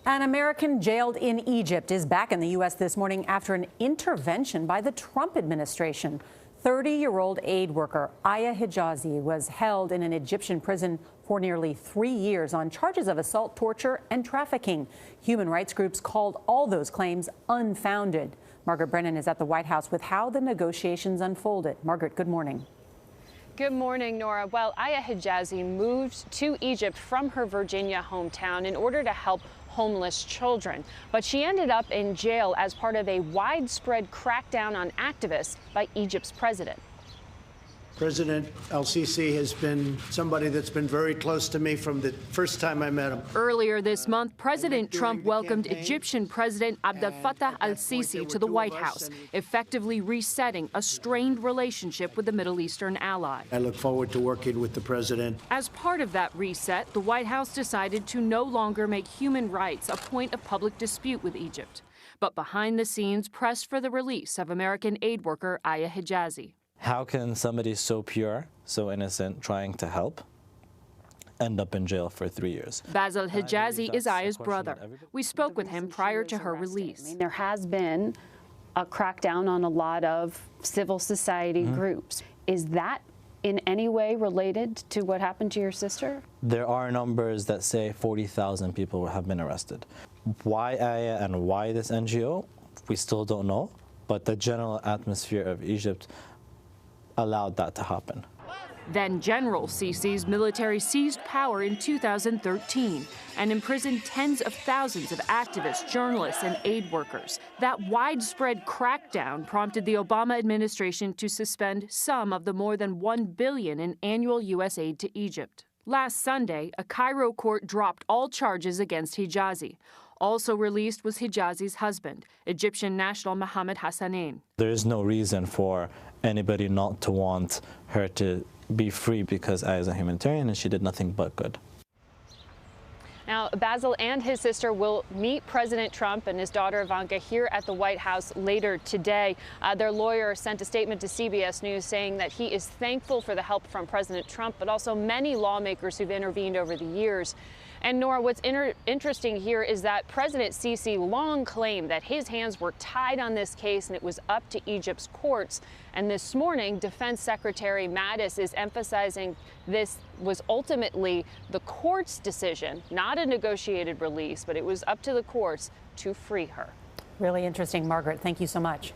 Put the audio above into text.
An American jailed in Egypt is back in the U.S. this morning after an intervention by the Trump administration. 30-year-old aid worker Aya Hijazi was held in an Egyptian prison for nearly 3 years on charges of assault, torture, and trafficking. Human rights groups called all those claims unfounded. Margaret Brennan is at the White House with how the negotiations unfolded. Margaret, good morning. Good morning, Nora. Well, Aya Hijazi moved to Egypt from her Virginia hometown in order to help homeless children. But she ended up in jail as part of a widespread crackdown on activists by Egypt's president. President El-Sisi has been somebody that's been very close to me from the first time I met him. Earlier this month, President Trump welcomed Egyptian President Abdel Fattah al-Sisi to the White House, effectively resetting a strained relationship with the Middle Eastern ally. I look forward to working with the president. As part of that reset, the White House decided to no longer make human rights a point of public dispute with Egypt. But behind the scenes, pressed for the release of American aid worker Aya Hijazi. How can somebody so pure, so innocent, trying to help, end up in jail for 3 years? Basil Hijazi is Aya's brother. We spoke with him prior to her release. There has been a crackdown on a lot of civil society groups. Is that in any way related to what happened to your sister? There are numbers that say 40,000 people have been arrested. Why Aya and why this NGO, we still don't know, but the general atmosphere of Egypt allowed that to happen. Then General Sisi's military seized power in 2013 and imprisoned tens of thousands of activists, journalists, and aid workers. That widespread crackdown prompted the Obama administration to suspend some of the more than $1 billion in annual U.S. aid to Egypt. Last Sunday, a Cairo court dropped all charges against Hijazi. Also released was Hijazi's husband, Egyptian national Mohammed Hassanein. There is no reason for anybody not to want her to be free because Aya is a humanitarian and she did nothing but good. Now, Basil and his sister will meet President Trump and his daughter Ivanka here at the White House later today. Their lawyer sent a statement to CBS News saying that he is thankful for the help from President Trump, but also many lawmakers who've intervened over the years. And Nora, what's interesting here is that President Sisi long claimed that his hands were tied on this case and it was up to Egypt's courts. And this morning, Defense Secretary Mattis is emphasizing this was ultimately the court's decision, not a negotiated release, but it was up to the courts to free her. Really interesting, Margaret. Thank you so much.